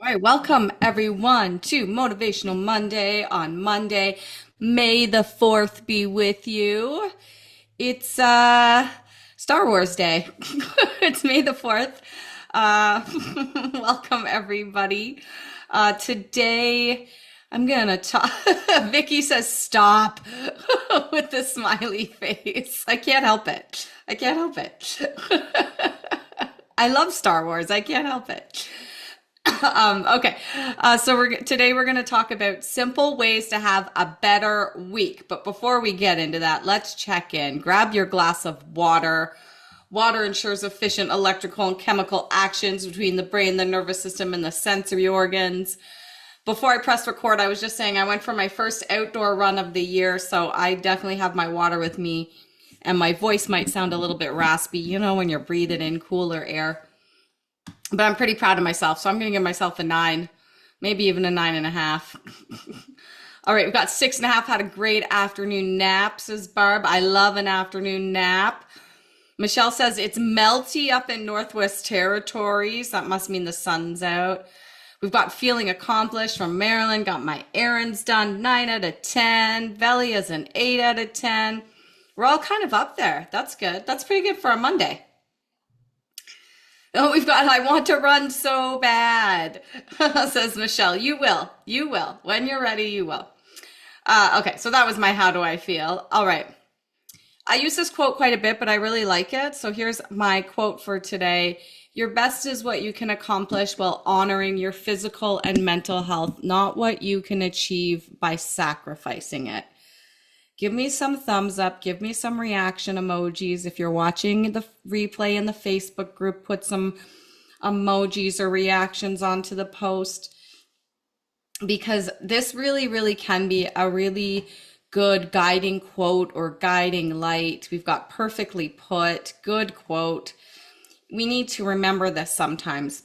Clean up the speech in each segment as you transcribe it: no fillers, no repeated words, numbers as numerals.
All right, welcome everyone to Motivational Monday on Monday. May the 4th be with you. It's Star Wars Day. It's May the 4th. Uh Welcome everybody. Today I'm gonna talk. Vicky says stop with the smiley face. I can't help it. I can't help it. I love Star Wars. I can't help it. Okay, so today we're going to talk about simple ways to have a better week. But before we get into that, let's check in. Grab your glass of water. Water ensures efficient electrical and chemical actions between the brain, the nervous system, and the sensory organs. Before I press record, I was just saying I went for my first outdoor run of the year, so I definitely have my water with me, and my voice might sound a little bit raspy, when you're breathing in cooler air. But I'm pretty proud of myself, so I'm going to give myself a 9, maybe even a 9.5. All right, we've got 6.5. Had a great afternoon nap, says Barb. I love an afternoon nap. Michelle says it's melty up in Northwest Territories. That must mean the sun's out. We've got feeling accomplished from Maryland. Got my errands done, 9 out of 10. Veli is an 8 out of 10. We're all kind of up there. That's good. That's pretty good for a Monday. Oh, we've got, I want to run so bad, says Michelle. You will. You will. When you're ready, you will. Okay, so that was my how do I feel. All right. I use this quote quite a bit, but I really like it. So here's my quote for today. Your best is what you can accomplish while honoring your physical and mental health, not what you can achieve by sacrificing it. Give me some thumbs up. Give me some reaction emojis. If you're watching the replay in the Facebook group, put some emojis or reactions onto the post, because this really, really can be a really good guiding quote or guiding light. We've got perfectly put, good quote. We need to remember this sometimes.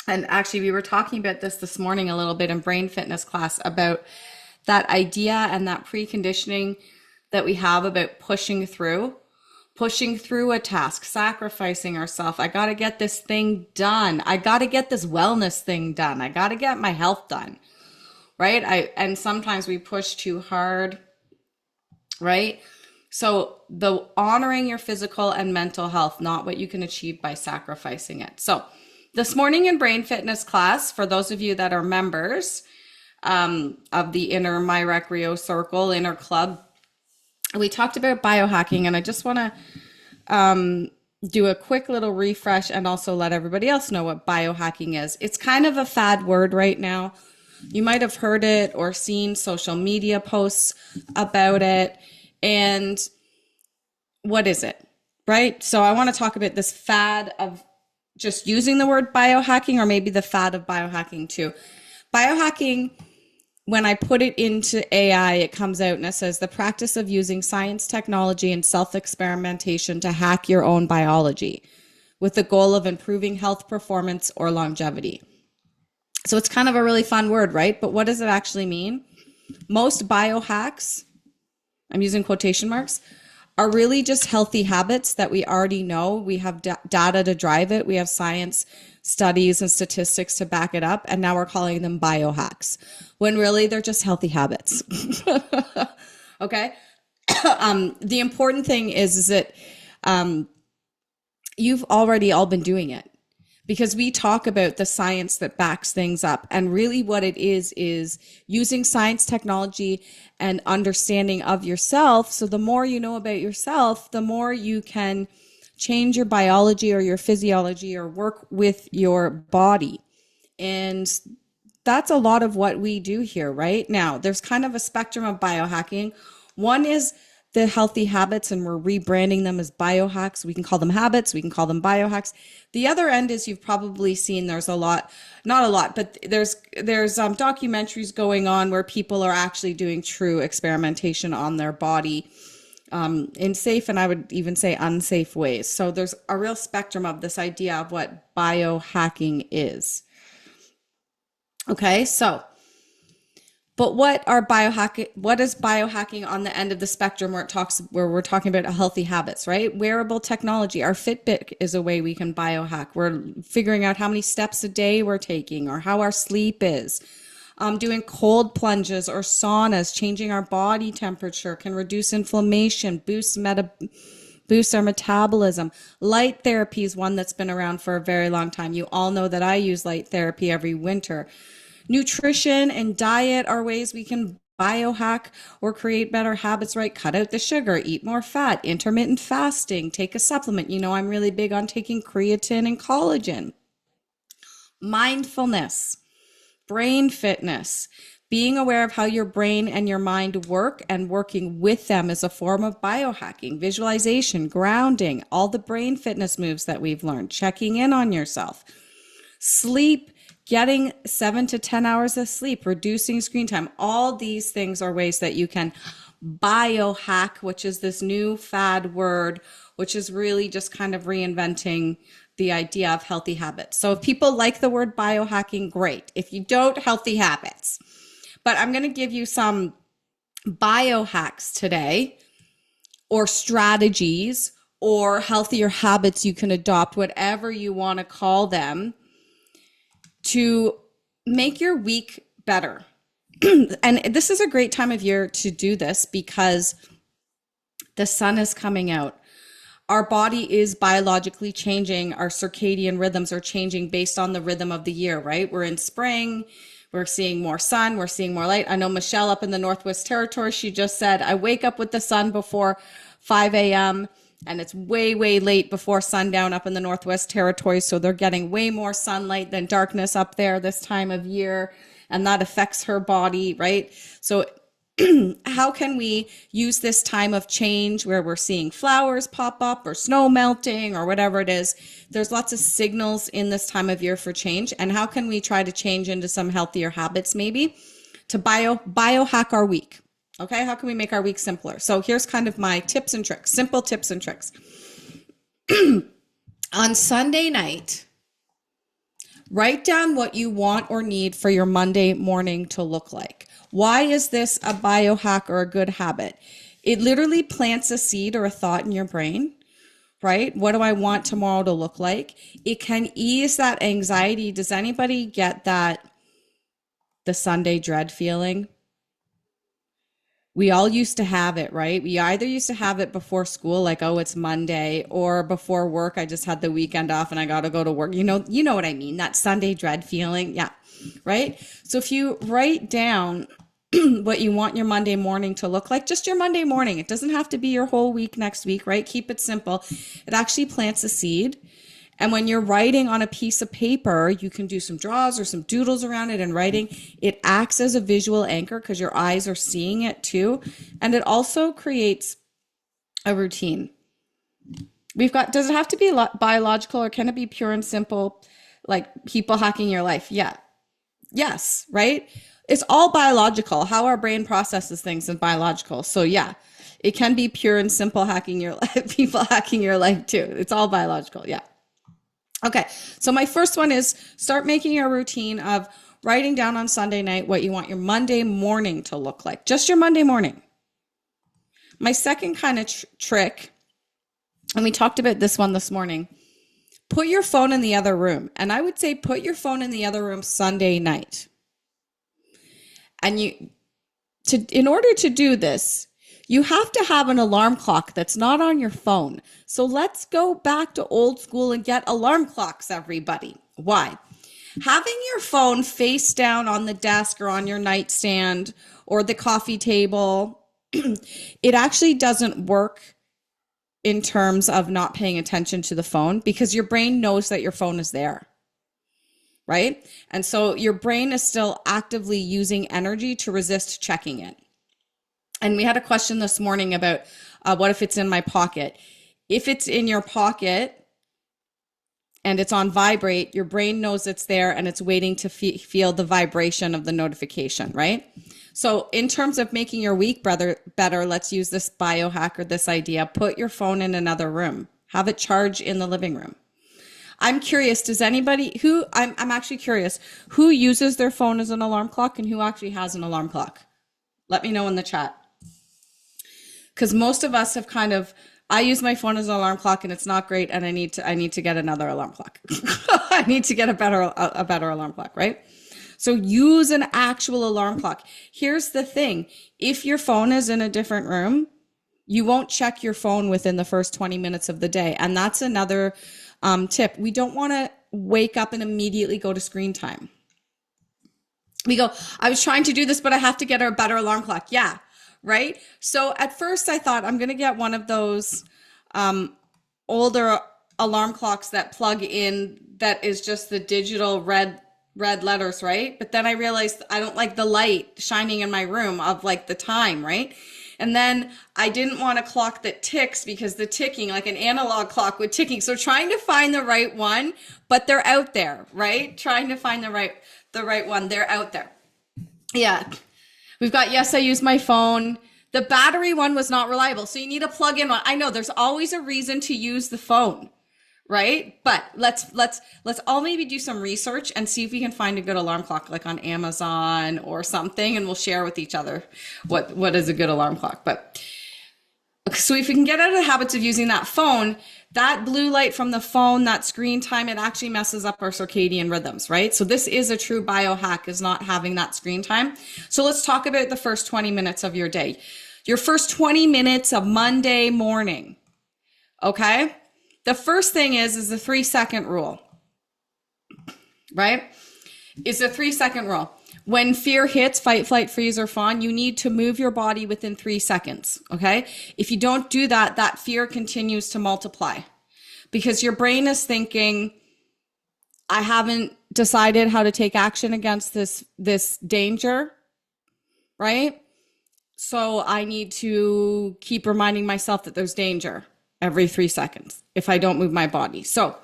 And actually, we were talking about this morning a little bit in brain fitness class about that idea and that preconditioning that we have about pushing through a task, sacrificing ourselves. I got to get this thing done. I got to get this wellness thing done. I got to get my health done. Right? And sometimes we push too hard, right? So the honoring your physical and mental health, not what you can achieve by sacrificing it. So this morning in brain fitness class, for those of you that are members, of the inner My Rec Rio Circle, inner club, we talked about biohacking, and I just want to do a quick little refresh and also let everybody else know what biohacking is. It's kind of a fad word right now. You might have heard it or seen social media posts about it. And what is it, right? So I want to talk about this fad of just using the word biohacking, or maybe the fad of biohacking too. Biohacking, when I put it into AI, it comes out and it says the practice of using science, technology, and self-experimentation to hack your own biology with the goal of improving health, performance, or longevity. So it's kind of a really fun word, right? But what does it actually mean? Most biohacks, I'm using quotation marks, are really just healthy habits that we already know. We have data to drive it. We have science studies and statistics to back it up. And now we're calling them biohacks, when really they're just healthy habits. Okay. The important thing is that you've already all been doing it, because we talk about the science that backs things up. And really what it is using science, technology, and understanding of yourself. So the more you know about yourself, the more you can change your biology or your physiology or work with your body. And that's a lot of what we do here, right? Now, there's kind of a spectrum of biohacking. One is the healthy habits, and we're rebranding them as biohacks. We can call them habits, we can call them biohacks. The other end is, you've probably seen, there's a lot, not a lot, but there's documentaries going on where people are actually doing true experimentation on their body in safe, and I would even say unsafe ways. So there's a real spectrum of this idea of what biohacking is. Okay, so But what is biohacking on the end of the spectrum where we're talking about healthy habits, right? Wearable technology. Our Fitbit is a way we can biohack. We're figuring out how many steps a day we're taking or how our sleep is. Doing cold plunges or saunas, changing our body temperature can reduce inflammation, boost our metabolism. Light therapy is one that's been around for a very long time. You all know that I use light therapy every winter. Nutrition and diet are ways we can biohack or create better habits, right? Cut out the sugar, eat more fat, intermittent fasting, take a supplement. You know, I'm really big on taking creatine and collagen. Mindfulness, brain fitness, being aware of how your brain and your mind work and working with them is a form of biohacking. Visualization, grounding, all the brain fitness moves that we've learned, checking in on yourself. Sleep, getting 7 to 10 hours of sleep, reducing screen time. All these things are ways that you can biohack, which is this new fad word, which is really just kind of reinventing the idea of healthy habits. So if people like the word biohacking, great. If you don't, healthy habits. But I'm going to give you some biohacks today, or strategies, or healthier habits you can adopt, whatever you want to call them, to make your week better. And this is a great time of year to do this because the sun is coming out. Our body is biologically changing. Our circadian rhythms are changing based on the rhythm of the year, right? We're in spring. We're seeing more sun. We're seeing more light. I know Michelle up in the Northwest Territory, she just said, I wake up with the sun before 5 a.m. and it's way, way late before sundown up in the Northwest Territory. So they're getting way more sunlight than darkness up there this time of year. And that affects her body, right? So how can we use this time of change where we're seeing flowers pop up or snow melting or whatever it is? There's lots of signals in this time of year for change. And how can we try to change into some healthier habits maybe to biohack our week? Okay, how can we make our week simpler? So here's kind of my tips and tricks, simple tips and tricks. On Sunday night, write down what you want or need for your Monday morning to look like. Why is this a biohack or a good habit? It literally plants a seed or a thought in your brain, right? What do I want tomorrow to look like? It can ease that anxiety. Does anybody get that, the Sunday dread feeling? We all used to have it, right? We either used to have it before school, like, oh, it's Monday, or before work, I just had the weekend off and I got to go to work. You know what I mean? That Sunday dread feeling. Yeah. Right. So if you write down what you want your Monday morning to look like, just your Monday morning, it doesn't have to be your whole week next week, right? Keep it simple. It actually plants a seed. And when you're writing on a piece of paper, you can do some draws or some doodles around it and writing. It acts as a visual anchor because your eyes are seeing it too. And it also creates a routine. Does it have to be biological or can it be pure and simple, like people hacking your life? Yeah. Yes, right? It's all biological. How our brain processes things is biological. So yeah, it can be pure and simple hacking your life, people hacking your life too. It's all biological. Yeah. Okay, so my first one is start making a routine of writing down on Sunday night what you want your Monday morning to look like, just your Monday morning. My second kind of trick, and we talked about this one this morning, put your phone in the other room. And I would say put your phone in the other room Sunday night. And in order to do this, you have to have an alarm clock that's not on your phone. So let's go back to old school and get alarm clocks, everybody. Why? Having your phone face down on the desk or on your nightstand or the coffee table, it actually doesn't work in terms of not paying attention to the phone because your brain knows that your phone is there, right? And so your brain is still actively using energy to resist checking it. And we had a question this morning about what if it's in my pocket? If it's in your pocket and it's on vibrate, your brain knows it's there and it's waiting to feel the vibration of the notification, right? So in terms of making your week better, let's use this biohack or this idea. Put your phone in another room. Have it charge in the living room. I'm curious, does anybody I'm actually curious, who uses their phone as an alarm clock and who actually has an alarm clock? Let me know in the chat. Because most of us have I use my phone as an alarm clock and it's not great, and I need to get another alarm clock. I need to get a better alarm clock, right? So use an actual alarm clock. Here's the thing. If your phone is in a different room, you won't check your phone within the first 20 minutes of the day. And that's another tip. We don't want to wake up and immediately go to screen time. We go, I was trying to do this, but I have to get a better alarm clock. Yeah, right? So at first I thought I'm going to get one of those older alarm clocks that plug in, that is just the digital red letters, right? But then I realized I don't like the light shining in my room of like the time, right? And then I didn't want a clock that ticks, because the ticking, like an analog clock with ticking. So trying to find the right one, but they're out there, right? Trying to find the right one. They're out there. Yeah. We've got, yes, I use my phone. The battery one was not reliable. So you need a plug-in one. I know there's always a reason to use the phone, right? But let's all maybe do some research and see if we can find a good alarm clock, like on Amazon or something, and we'll share with each other what is a good alarm clock. But so if we can get out of the habits of using that phone, that blue light from the phone, that screen time, it actually messes up our circadian rhythms, right? So this is a true biohack, is not having that screen time. So let's talk about the first 20 minutes of your day. Your first 20 minutes of Monday morning, okay? The first thing is the 3-second rule, right? It's a 3-second rule. When fear hits, fight, flight, freeze, or fawn, you need to move your body within 3 seconds, okay? If you don't do that, that fear continues to multiply, because your brain is thinking, I haven't decided how to take action against this danger, right? So I need to keep reminding myself that there's danger every 3 seconds if I don't move my body. So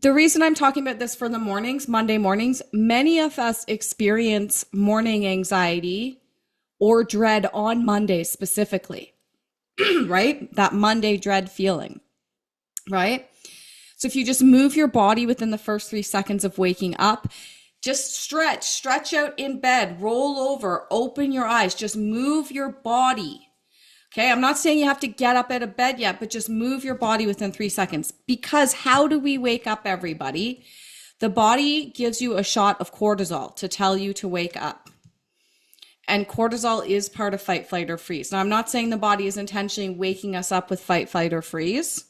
the reason I'm talking about this for the mornings, Monday mornings, many of us experience morning anxiety or dread on Monday specifically, right? That Monday dread feeling, right? So if you just move your body within the first 3 seconds of waking up, just stretch out in bed, roll over, open your eyes, just move your body. Okay, I'm not saying you have to get up out of bed yet, but just move your body within 3 seconds. Because how do we wake up, everybody? The body gives you a shot of cortisol to tell you to wake up. And cortisol is part of fight, flight, or freeze. Now, I'm not saying the body is intentionally waking us up with fight, flight, or freeze,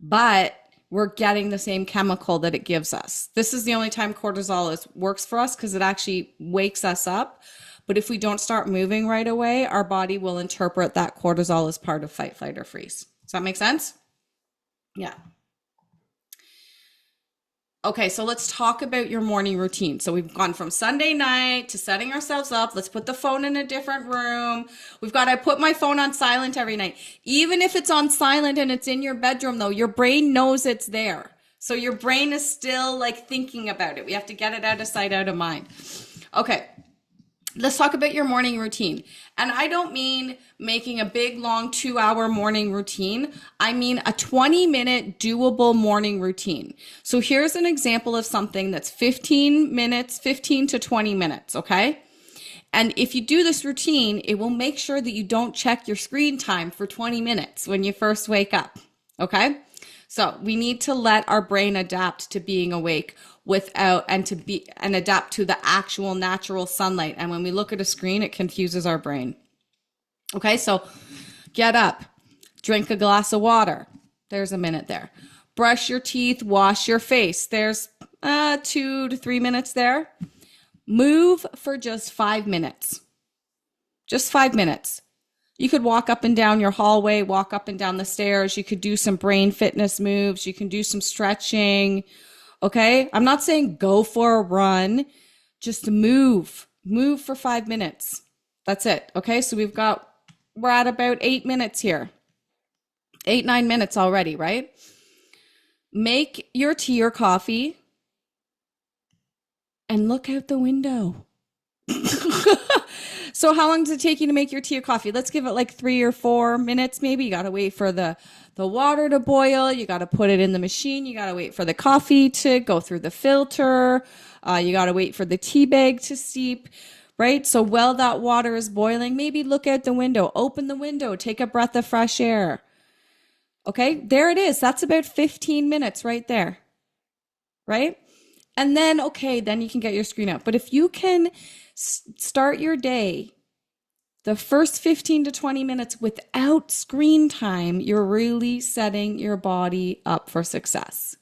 but we're getting the same chemical that it gives us. This is the only time cortisol works for us, because it actually wakes us up. But if we don't start moving right away, our body will interpret that cortisol as part of fight, flight, or freeze. Does that make sense? Yeah. Okay, so let's talk about your morning routine. So we've gone from Sunday night to setting ourselves up. Let's put the phone in a different room. I put my phone on silent every night. Even if it's on silent and it's in your bedroom, though, your brain knows it's there. So your brain is still like thinking about it. We have to get it out of sight, out of mind. Okay. Let's talk about your morning routine. And I don't mean making a big, long 2-hour morning routine. I mean a 20-minute doable morning routine. So here's an example of something that's 15 to 20 minutes, okay? And if you do this routine, it will make sure that you don't check your screen time for 20 minutes when you first wake up, okay? So we need to let our brain adapt to being awake and adapt to the actual natural sunlight. And when we look at a screen, it confuses our brain. Okay, so get up, drink a glass of water. There's a minute there. Brush your teeth, wash your face. There's 2 to 3 minutes there. Move for just 5 minutes. Just 5 minutes. You could walk up and down your hallway, walk up and down the stairs. You could do some brain fitness moves. You can do some stretching. Okay, I'm not saying go for a run, just move for 5 minutes. That's it. Okay, so we're at about 8 minutes here. 8-9 minutes already, right? Make your tea or coffee and look out the window. So how long does it take you to make your tea or coffee? Let's give it like 3 or 4 minutes, maybe. You got to wait for the water to boil. You got to put it in the machine. You got to wait for the coffee to go through the filter. You got to wait for the tea bag to steep, right? So while that water is boiling, maybe look out the window, open the window, take a breath of fresh air. Okay, there it is. That's about 15 minutes right there, right? And then, okay, then you can get your screen out. But if you can start your day the first 15 to 20 minutes without screen time, you're really setting your body up for success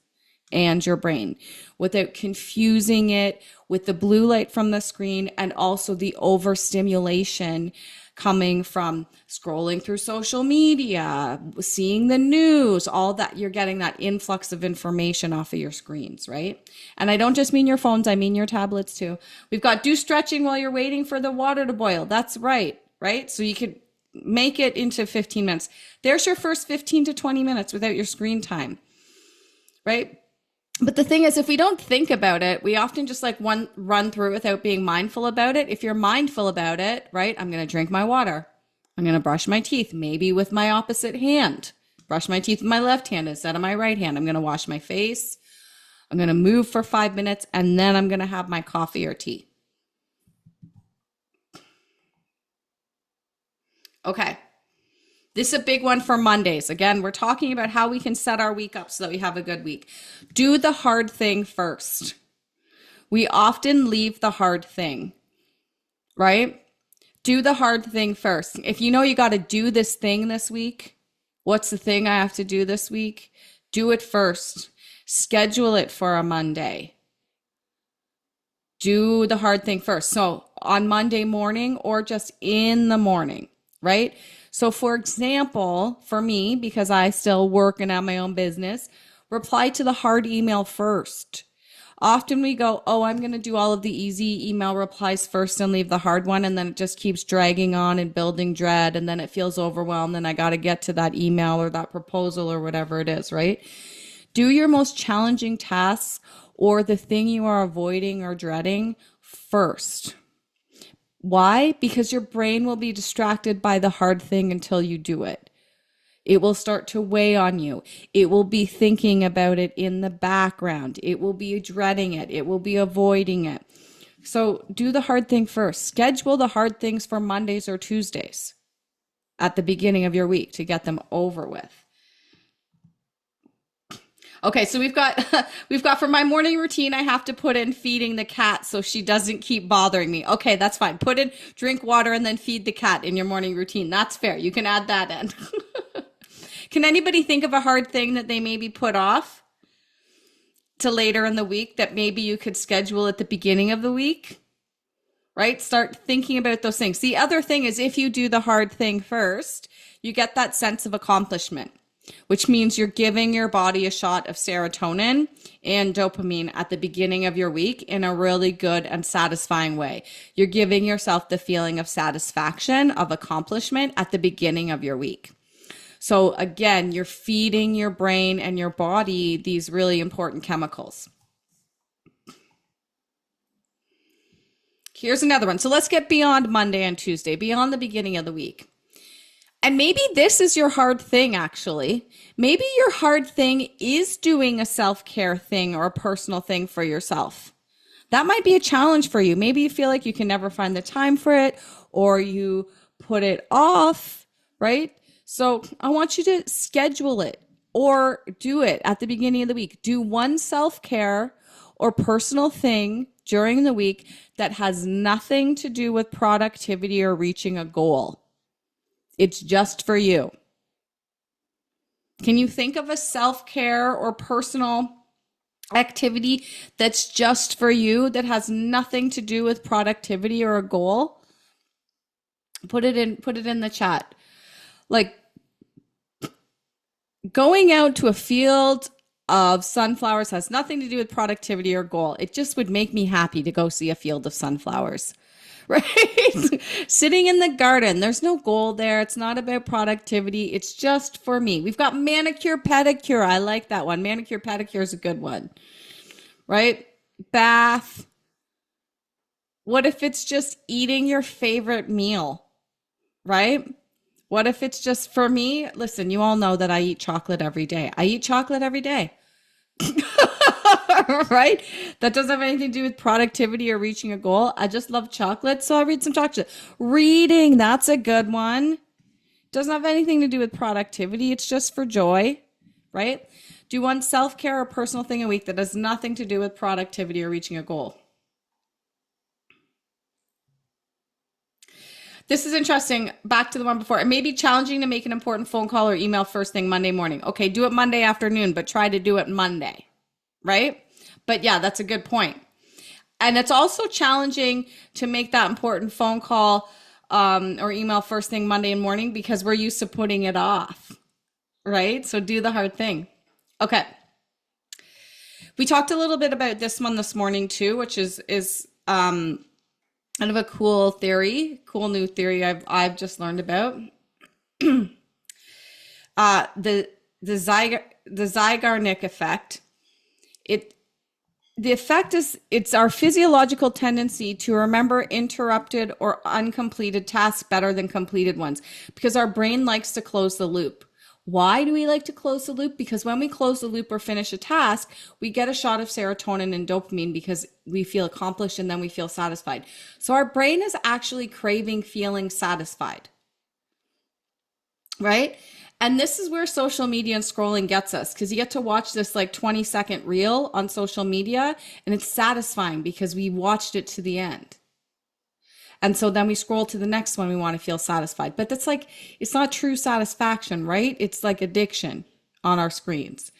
and your brain without confusing it with the blue light from the screen and also the overstimulation coming from scrolling through social media, seeing the news, all that. You're getting that influx of information off of your screens, right? And I don't just mean your phones, I mean your tablets too. We've got do stretching while you're waiting for the water to boil. That's right? So you could make it into 15 minutes. There's your first 15 to 20 minutes without your screen time, right? But the thing is, if we don't think about it, we often just like run through it without being mindful about it. If you're mindful about it, right? I'm going to drink my water. I'm going to brush my teeth, maybe with my opposite hand. Brush my teeth with my left hand instead of my right hand. I'm going to wash my face. I'm going to move for 5 minutes, and then I'm going to have my coffee or tea. Okay. This is a big one for Mondays. Again, we're talking about how we can set our week up so that we have a good week. Do the hard thing first. We often leave the hard thing, right? Do the hard thing first. If you know you got to do this thing this week, what's the thing I have to do this week? Do it first. Schedule it for a Monday. Do the hard thing first. So on Monday morning or just in the morning, right? So for example, for me, because I still work and have my own business, reply to the hard email first. Often we go, oh, I'm going to do all of the easy email replies first and leave the hard one. And then it just keeps dragging on and building dread. And then it feels overwhelmed. And I got to get to that email or that proposal or whatever it is, right? Do your most challenging tasks or the thing you are avoiding or dreading first. Why? Because your brain will be distracted by the hard thing until you do it. It will start to weigh on you. It will be thinking about it in the background. It will be dreading it. It will be avoiding it. So do the hard thing first. Schedule the hard things for Mondays or Tuesdays at the beginning of your week to get them over with. Okay, so we've got for my morning routine, I have to put in feeding the cat so she doesn't keep bothering me. Okay, that's fine. Put in drink water and then feed the cat in your morning routine. That's fair. You can add that in. Can anybody think of a hard thing that they maybe put off to later in the week that maybe you could schedule at the beginning of the week? Right? Start thinking about those things. The other thing is if you do the hard thing first, you get that sense of accomplishment, which means you're giving your body a shot of serotonin and dopamine at the beginning of your week in a really good and satisfying way. You're giving yourself the feeling of satisfaction, of accomplishment at the beginning of your week. So again, you're feeding your brain and your body these really important chemicals. Here's another one. So let's get beyond Monday and Tuesday, beyond the beginning of the week. And maybe this is your hard thing, actually. Maybe your hard thing is doing a self-care thing or a personal thing for yourself. That might be a challenge for you. Maybe you feel like you can never find the time for it or you put it off, right? So I want you to schedule it or do it at the beginning of the week. Do one self-care or personal thing during the week that has nothing to do with productivity or reaching a goal. It's just for you. Can you think of a self-care or personal activity that's just for you that has nothing to do with productivity or a goal? Put it in the chat. Like going out to a field of sunflowers has nothing to do with productivity or goal. It just would make me happy to go see a field of sunflowers. Right? Sitting in the garden. There's no goal there. It's not about productivity. It's just for me. We've got manicure, pedicure. I like that one. Manicure, pedicure is a good one. Right? Bath. What if it's just eating your favorite meal, right? What if it's just for me? Listen, you all know that I eat chocolate every day. I eat chocolate every day, right? That doesn't have anything to do with productivity or reaching a goal. I just love chocolate, so I read some chocolate. Reading, that's a good one. Doesn't have anything to do with productivity. It's just for joy, right? Do one self-care or personal thing a week that has nothing to do with productivity or reaching a goal. This is interesting. Back to the one before. It may be challenging to make an important phone call or email first thing Monday morning. Okay, do it Monday afternoon, but try to do it Monday, right? But yeah, that's a good point. And it's also challenging to make that important phone call or email first thing Monday morning because we're used to putting it off, right? So do the hard thing. Okay. We talked a little bit about this one this morning too, which is kind of a cool theory, cool new theory I've just learned about. The Zeigarnik effect. The effect is it's our physiological tendency to remember interrupted or uncompleted tasks better than completed ones because our brain likes to close the loop. Why do we like to close the loop? Because when we close the loop or finish a task, we get a shot of serotonin and dopamine because we feel accomplished and then we feel satisfied. So our brain is actually craving feeling satisfied, right? And this is where social media and scrolling gets us because you get to watch this like 20-second reel on social media and it's satisfying because we watched it to the end. And so then we scroll to the next one. We want to feel satisfied. But that's like, it's not true satisfaction, right? It's like addiction on our screens.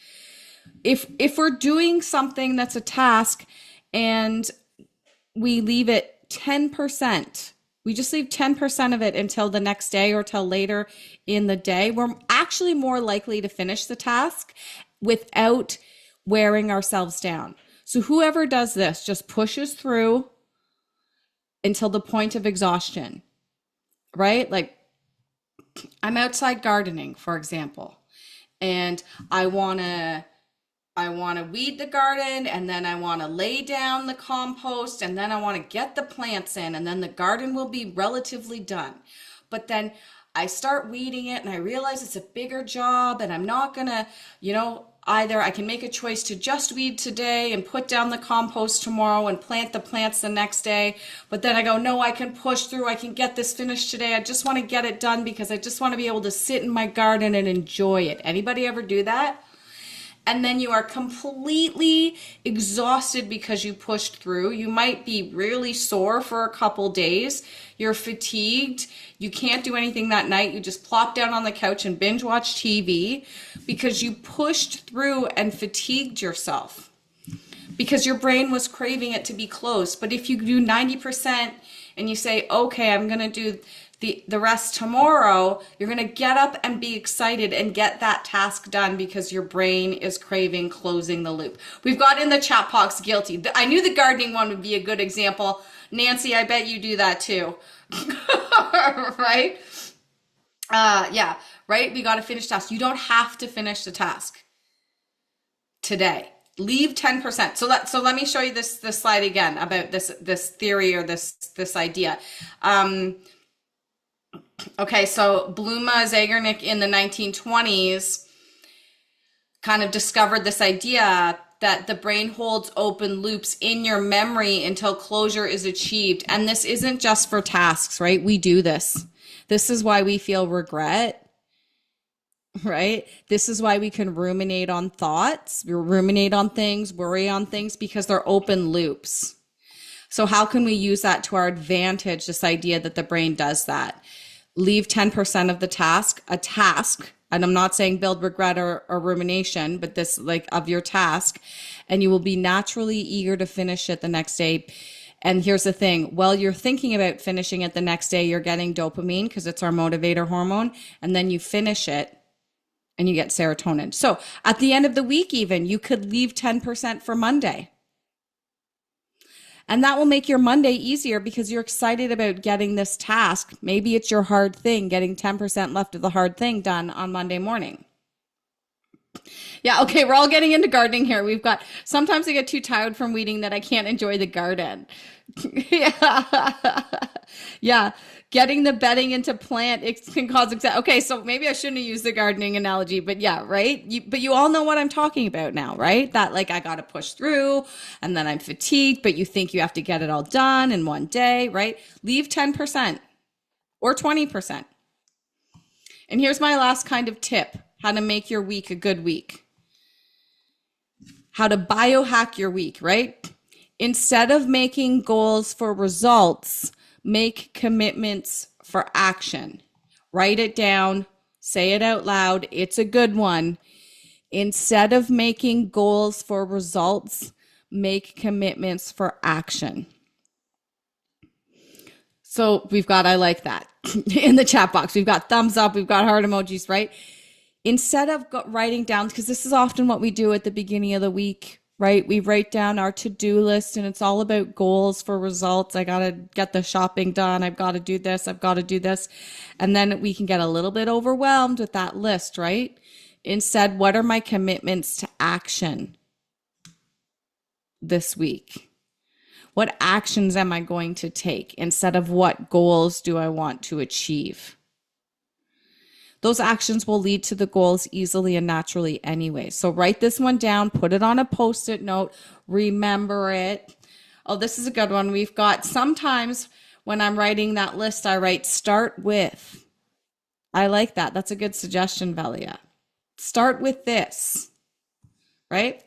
If we're doing something that's a task and we leave it 10%, we just leave 10% of it until the next day or till later in the day, we're actually more likely to finish the task without wearing ourselves down. So whoever does this just pushes through until the point of exhaustion, right? Like I'm outside gardening, for example, and I want to weed the garden and then I want to lay down the compost and then I want to get the plants in and then the garden will be relatively done. But then I start weeding it and I realize it's a bigger job and I'm not going to, either I can make a choice to just weed today and put down the compost tomorrow and plant the plants the next day. But then I go, no, I can push through. I can get this finished today. I just want to get it done because I just want to be able to sit in my garden and enjoy it. Anybody ever do that? And then you are completely exhausted because you pushed through. You might be really sore for a couple days. You're fatigued. You can't do anything that night. You just plop down on the couch and binge watch TV because you pushed through and fatigued yourself because your brain was craving it to be close. But if you do 90% and you say, okay, I'm going to do the rest tomorrow, you're going to get up and be excited and get that task done because your brain is craving closing the loop. We've got in the chat box guilty. I knew the gardening one would be a good example. Nancy, I bet you do that too. Right? Yeah, right? We got to finish tasks. You don't have to finish the task today. Leave 10%. So let me show you this slide again about this theory or this idea. Okay, so Bluma Zeigarnik in the 1920s kind of discovered this idea that the brain holds open loops in your memory until closure is achieved. And this isn't just for tasks, right? We do this. This is why we feel regret, right? This is why we can ruminate on thoughts, ruminate on things, worry on things, because they're open loops. So how can we use that to our advantage, this idea that the brain does that? Leave 10% of the task, and I'm not saying build regret or rumination, but this like of your task, and you will be naturally eager to finish it the next day. And here's the thing, while you're thinking about finishing it the next day, you're getting dopamine because it's our motivator hormone, and then you finish it and you get serotonin. So at the end of the week even, you could leave 10% for Monday. And that will make your Monday easier because you're excited about getting this task. Maybe it's your hard thing, getting 10% left of the hard thing done on Monday morning. Yeah, okay, we're all getting into gardening here. We've got sometimes I get too tired from weeding that I can't enjoy the garden. Yeah. Yeah. Getting the bedding into plant it can cause okay, so maybe I shouldn't have used the gardening analogy, but yeah, right? But you all know what I'm talking about now, right? That like I got to push through and then I'm fatigued, but you think you have to get it all done in one day, right? Leave 10% or 20%. And here's my last kind of tip, how to make your week a good week. How to biohack your week, right? Instead of making goals for results, make commitments for action. Write it down, say it out loud. It's a good one. Instead of making goals for results, make commitments for action. So we've got, I like that in the chat box. We've got thumbs up, we've got heart emojis, right? Instead of writing down, because this is often what we do at the beginning of the week, right? We write down our to-do list and it's all about goals for results. I got to get the shopping done. I've got to do this. I've got to do this. And then we can get a little bit overwhelmed with that list, right? Instead, what are my commitments to action this week? What actions am I going to take instead of what goals do I want to achieve? Those actions will lead to the goals easily and naturally anyway. So write this one down, put it on a post-it note, remember it. Oh, this is a good one. We've got sometimes when I'm writing that list, I write start with. I like that. That's a good suggestion, Velia. Start with this, right?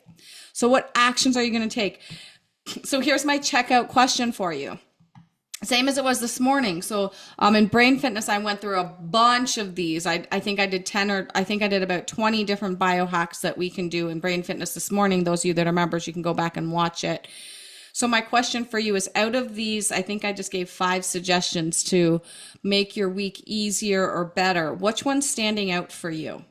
So what actions are you going to take? So here's my checkout question for you. Same as it was this morning. So in Brain Fitness, I went through a bunch of these. I think I did 10 or I think I did about 20 different biohacks that we can do in Brain Fitness this morning. Those of you that are members, you can go back and watch it. So my question for you is, out of these, I think I just gave 5 suggestions to make your week easier or better. Which one's standing out for you?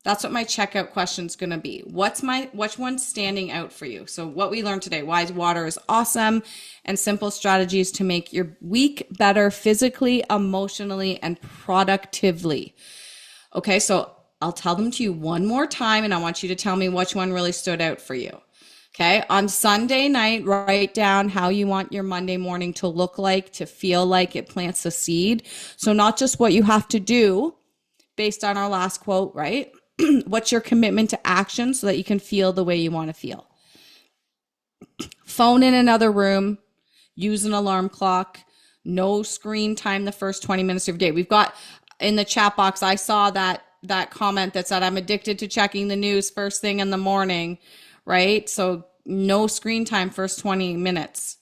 That's what my checkout question is going to be. Which one's standing out for you? So what we learned today, why water is awesome, and simple strategies to make your week better physically, emotionally, and productively. Okay, so I'll tell them to you one more time, and I want you to tell me which one really stood out for you. Okay, on Sunday night, write down how you want your Monday morning to look like, to feel like it plants a seed. So not just what you have to do based on our last quote, right? What's your commitment to action so that you can feel the way you want to feel? Phone in another room, use an alarm clock, no screen time the first 20 minutes of your day. We've got in the chat box, I saw that comment that said, I'm addicted to checking the news first thing in the morning, right? So no screen time first 20 minutes.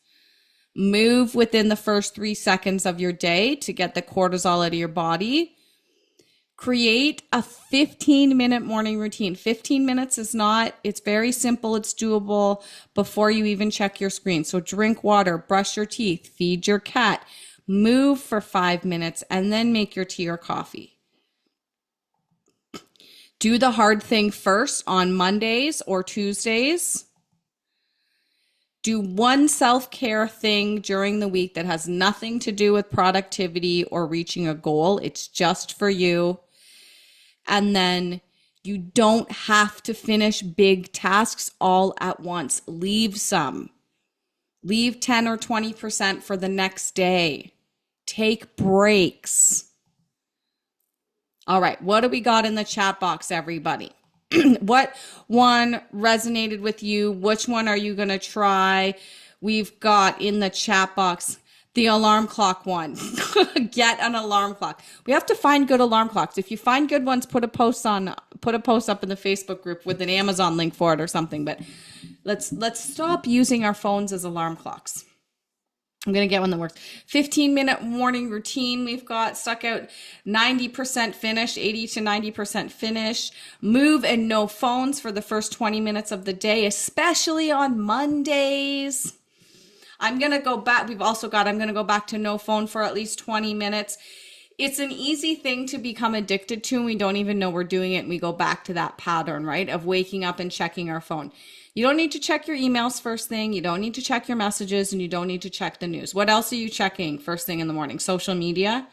Move within the first 3 seconds of your day to get the cortisol out of your body. Create a 15-minute morning routine. 15 minutes is not, it's very simple, it's doable before you even check your screen. So drink water, brush your teeth, feed your cat, move for 5 minutes, and then make your tea or coffee. Do the hard thing first on Mondays or Tuesdays. Do one self-care thing during the week that has nothing to do with productivity or reaching a goal. It's just for you. And then you don't have to finish big tasks all at once. Leave some. Leave 10 or 20% for the next day. Take breaks. All right, what do we got in the chat box, everybody? What one resonated with you? Which one are you going to try? We've got in the chat box the alarm clock one. Get an alarm clock. We have to find good alarm clocks. If you find good ones, put a post up in the Facebook group with an Amazon link for it or something. But let's stop using our phones as alarm clocks. I'm going to get one that works. 15-minute morning routine. We've got stuck out 90% finish, 80 to 90% finish. Move and no phones for the first 20 minutes of the day, especially on Mondays. I'm going to go back. I'm going to go back to no phone for at least 20 minutes. It's an easy thing to become addicted to, and we don't even know we're doing it. And we go back to that pattern, right, of waking up and checking our phone. You don't need to check your emails first thing. You don't need to check your messages, and you don't need to check the news. What else are you checking first thing in the morning? Social media?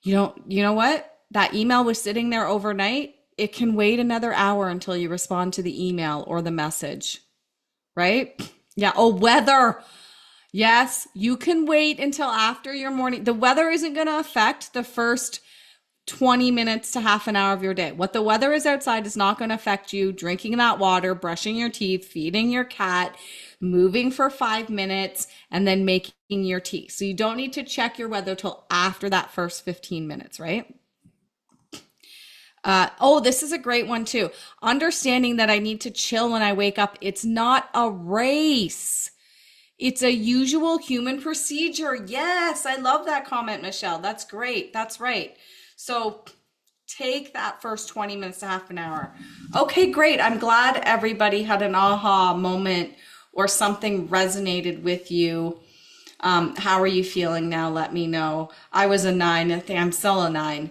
You know what? That email was sitting there overnight. it can wait another hour until you respond to the email or the message, right? Yeah. Oh, weather. Yes, you can wait until after your morning. The weather isn't going to affect the first 20 minutes to half an hour of your day. What the weather is outside is not going to affect you drinking that water, brushing your teeth, feeding your cat, moving for 5 minutes, and then making your tea. So you don't need to check your weather till after that first 15 minutes, right? Oh, this is a great one too. Understanding that I need to chill when I wake up. It's not a race. It's a usual human procedure. Yes, I love that comment, Michelle. That's great. That's right. So take that first 20 minutes to half an hour. Okay, great. I'm glad everybody had an aha moment or something resonated with you. How are you feeling now? Let me know. I was a 9. I think I'm still a 9.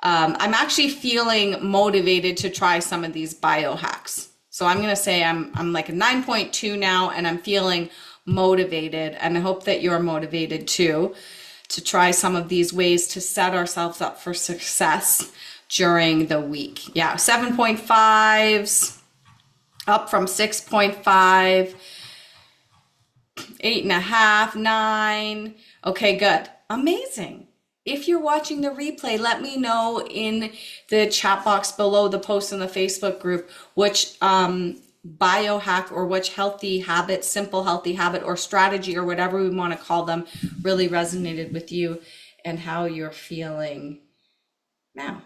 I'm actually feeling motivated to try some of these biohacks. So I'm going to say I'm like a 9.2 now, and I'm feeling motivated, and I hope that you're motivated too, to try some of these ways to set ourselves up for success during the week. Yeah, 7.5s, up from 6.5, 8.5, 9. Okay, good. Amazing. If you're watching the replay, let me know in the chat box below the post in the Facebook group which biohack or which healthy habit, simple healthy habit or strategy or whatever we want to call them really resonated with you and how you're feeling now.